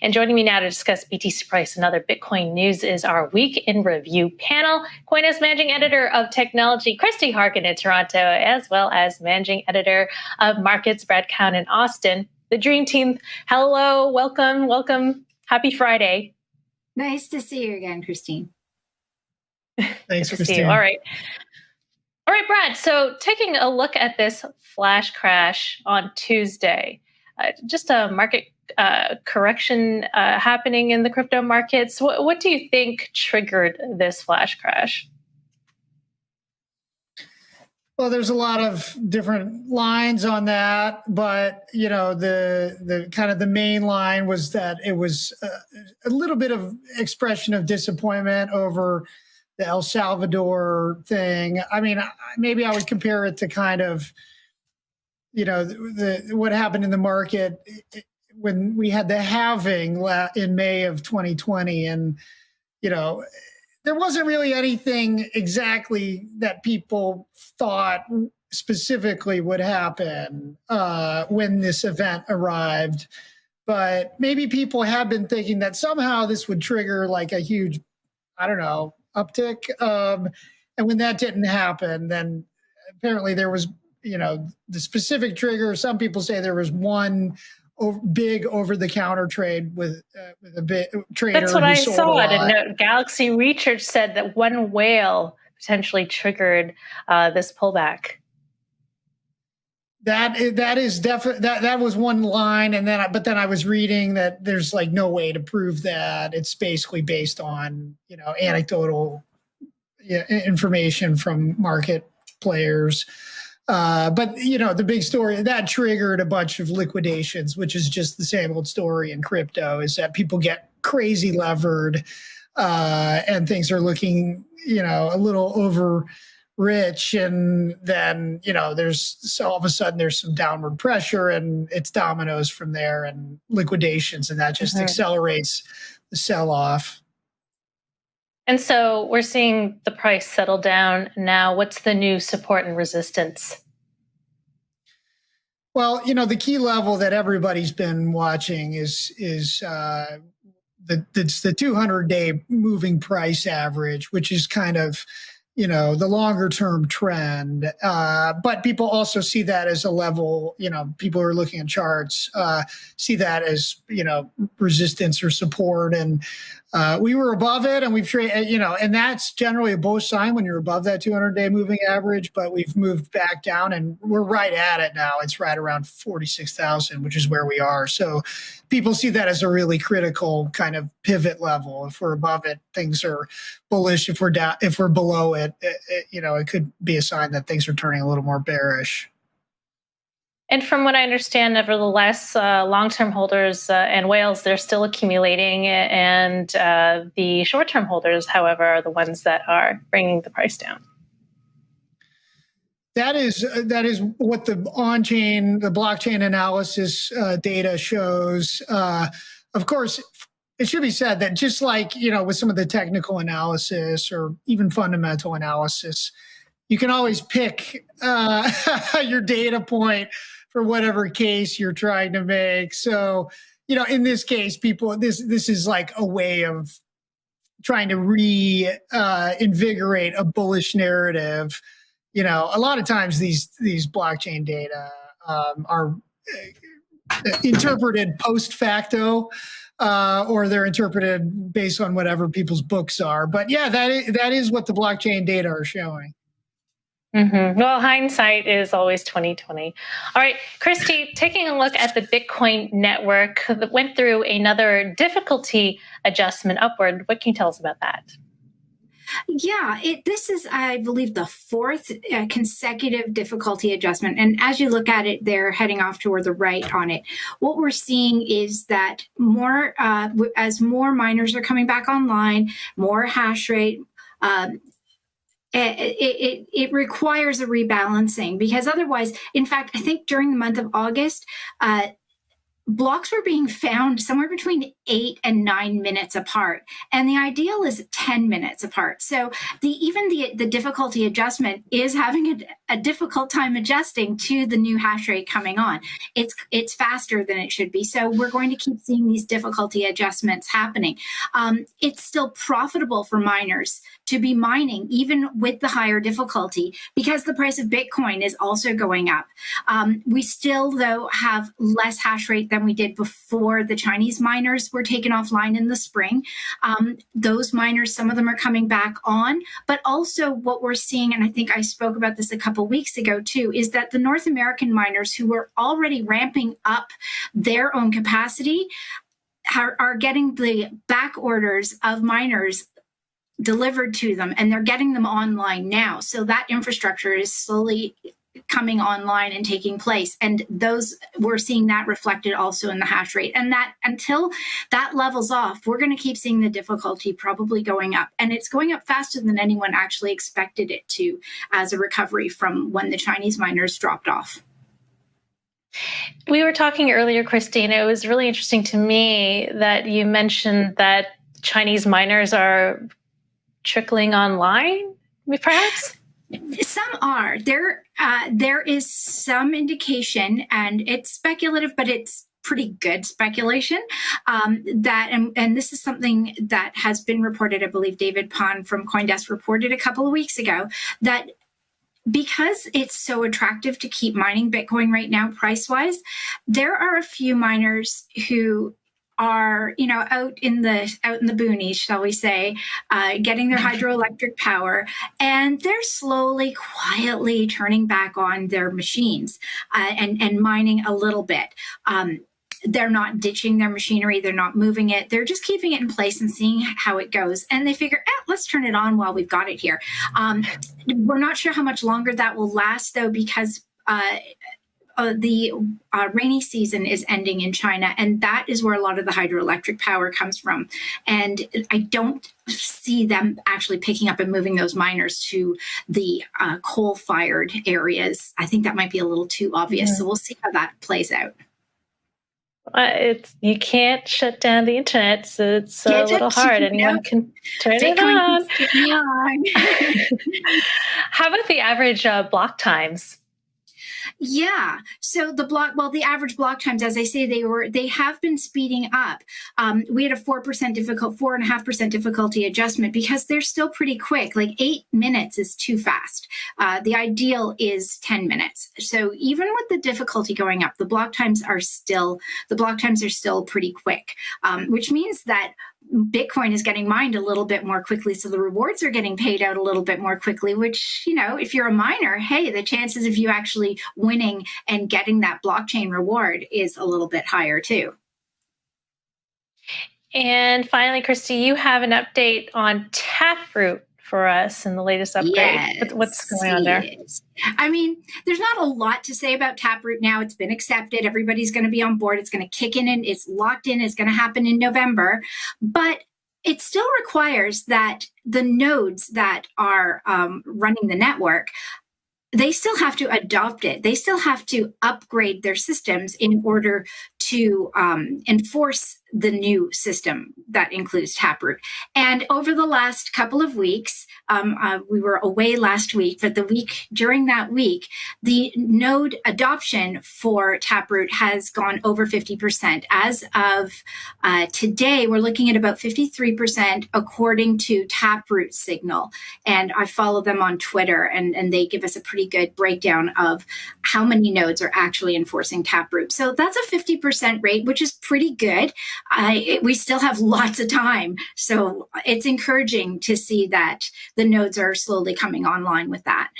And joining me now to discuss BTC price and other Bitcoin news is our Week in Review panel, CoinDesk Managing Editor of Technology, Christy Harkin in Toronto, as well as Managing Editor of Markets, Brad Cowan in Austin. The Dream Team, hello, welcome. Happy Friday. Nice to see you again, Christine. Thanks, Christine. See you. All right, Brad. So taking a look at this flash crash on Tuesday, just a market correction happening in the crypto markets. What do you think triggered this flash crash? Well, there's a lot of different lines on that, but the kind of the main line was that it was a little bit of expression of disappointment over the El Salvador thing. I mean, maybe I would compare it to kind of, what happened in the market when we had the halving in May of 2020, and there wasn't really anything exactly that people thought specifically would happen when this event arrived. But maybe people have been thinking that somehow this would trigger like a huge, uptick. And when that didn't happen, then apparently there was, the specific trigger. Some people say there was one big over-the-counter trade with a big trader. That's what I saw. And Galaxy Research said that one whale potentially triggered this pullback. That is definitely that was one line, and then I was reading that there's like no way to prove that. It's basically based on anecdotal information from market players. But the big story that triggered a bunch of liquidations, which is just the same old story in crypto, is that people get crazy levered and things are looking, a little over rich. And then, all of a sudden there's some downward pressure and it's dominoes from there and liquidations. And that just accelerates the sell off. And so we're seeing the price settle down now. What's the new support and resistance? Well, the key level that everybody's been watching is the 200-day moving price average, which is kind of the longer term trend. But people also see that as a level, people who are looking at charts see that as, resistance or support. And we were above it, and we've traded, and that's generally a bullish sign when you're above that 200-day moving average, but we've moved back down and we're right at it now. It's right around 46,000, which is where we are. So people see that as a really critical kind of pivot level. If we're above it, things are bullish. If we're down, if we're below it, it could be a sign that things are turning a little more bearish. And from what I understand, nevertheless, long-term holders and whales, they're still accumulating, and the short-term holders, however, are the ones that are bringing the price down. That is what the blockchain analysis data shows. Of course, it should be said that just like, with some of the technical analysis or even fundamental analysis, you can always pick your data point for whatever case you're trying to make. So, in this case, this is like a way of trying to reinvigorate a bullish narrative. A lot of times these blockchain data are interpreted post facto, or they're interpreted based on whatever people's books are. But yeah, that is what the blockchain data are showing. Mm-hmm. Well, hindsight is always 2020. All right, Christy, taking a look at the Bitcoin network that went through another difficulty adjustment upward. What can you tell us about that? Yeah, this is, I believe, the fourth consecutive difficulty adjustment. And as you look at it, they're heading off toward the right on it. What we're seeing is that as more miners are coming back online, more hash rate, it requires a rebalancing, because otherwise, in fact, I think during the month of August, blocks were being found somewhere between 8 and 9 minutes apart, and the ideal is 10 minutes apart. So the difficulty adjustment is having a difficult time adjusting to the new hash rate coming on. It's faster than it should be. So we're going to keep seeing these difficulty adjustments happening. It's still profitable for miners to be mining even with the higher difficulty because the price of Bitcoin is also going up. We still, though, have less hash rate than we did before the Chinese miners were taken offline in the spring. Those miners, some of them are coming back on, but also what we're seeing, and I think I spoke about this a couple weeks ago too, is that the North American miners who were already ramping up their own capacity are getting the back orders of miners delivered to them, and they're getting them online now. So that infrastructure is slowly coming online and taking place. And we're seeing that reflected also in the hash rate. And that until that levels off, we're going to keep seeing the difficulty probably going up. And it's going up faster than anyone actually expected it to as a recovery from when the Chinese miners dropped off. We were talking earlier, Christine, it was really interesting to me that you mentioned that Chinese miners are trickling online, perhaps? Some are. There is some indication, and it's speculative, but it's pretty good speculation, that, and this is something that has been reported, I believe David Pond from CoinDesk reported a couple of weeks ago, that because it's so attractive to keep mining Bitcoin right now, price-wise, there are a few miners who are, out in the boonies, shall we say, getting their hydroelectric power, and they're slowly, quietly turning back on their machines and mining a little bit. They're not ditching their machinery. They're not moving it. They're just keeping it in place and seeing how it goes. And they figure, let's turn it on while we've got it here. We're not sure how much longer that will last, though, because the rainy season is ending in China, and that is where a lot of the hydroelectric power comes from. And I don't see them actually picking up and moving those miners to the coal-fired areas. I think that might be a little too obvious. So we'll see how that plays out. You can't shut down the internet, so it's a little hard. Anyone can turn it on. How about the average block times? Yeah. So the average block times, as I say, they have been speeding up. We had a 4.5% difficulty adjustment because they're still pretty quick. Like 8 minutes is too fast. The ideal is 10 minutes. So even with the difficulty going up, the block times are still pretty quick, which means that Bitcoin is getting mined a little bit more quickly. So the rewards are getting paid out a little bit more quickly, which, if you're a miner, hey, the chances of you actually winning and getting that blockchain reward is a little bit higher too. And finally, Christy, you have an update on Taproot for us in the latest upgrade. Yes, what's going on there? I mean, there's not a lot to say about Taproot now. It's been accepted. Everybody's going to be on board. It's going to kick in and it's locked in. It's going to happen in November. But it still requires that the nodes that are running the network, they still have to adopt it. They still have to upgrade their systems in order to enforce the new system that includes Taproot. And over the last couple of weeks, we were away last week, but during that week, the node adoption for Taproot has gone over 50%. As of today, we're looking at about 53% according to Taproot Signal. And I follow them on Twitter, and they give us a pretty good breakdown of how many nodes are actually enforcing Taproot. So that's a 50% rate, which is pretty good. We still have lots of time. So it's encouraging to see that the nodes are slowly coming online with that.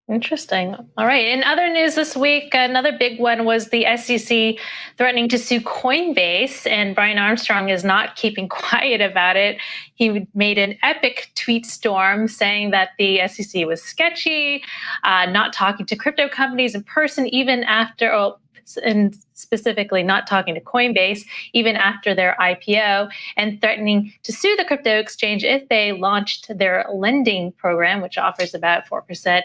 Interesting. All right. In other news this week, another big one was the SEC threatening to sue Coinbase, and Brian Armstrong is not keeping quiet about it. He made an epic tweet storm saying that the SEC was sketchy, not talking to crypto companies in person, even after, and specifically not talking to Coinbase, even after their IPO, and threatening to sue the crypto exchange if they launched their lending program, which offers about 4%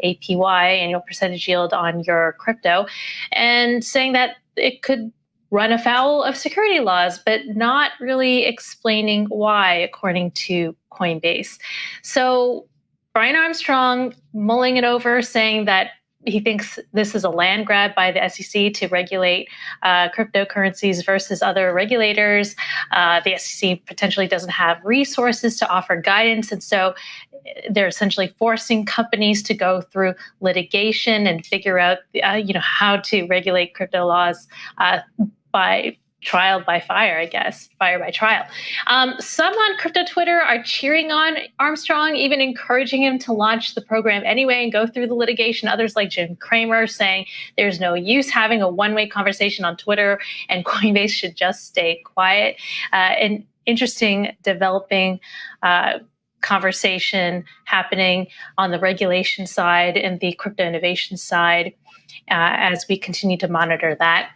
APY, annual percentage yield on your crypto, and saying that it could run afoul of security laws, but not really explaining why, according to Coinbase. So Brian Armstrong mulling it over, saying that he thinks this is a land grab by the SEC to regulate cryptocurrencies versus other regulators. The SEC potentially doesn't have resources to offer guidance, and so they're essentially forcing companies to go through litigation and figure out, how to regulate crypto laws by trial by fire, I guess, fire by trial. Some on crypto Twitter are cheering on Armstrong, even encouraging him to launch the program anyway and go through the litigation. Others like Jim Cramer saying there's no use having a one-way conversation on Twitter and Coinbase should just stay quiet. An interesting developing conversation happening on the regulation side and the crypto innovation side as we continue to monitor that.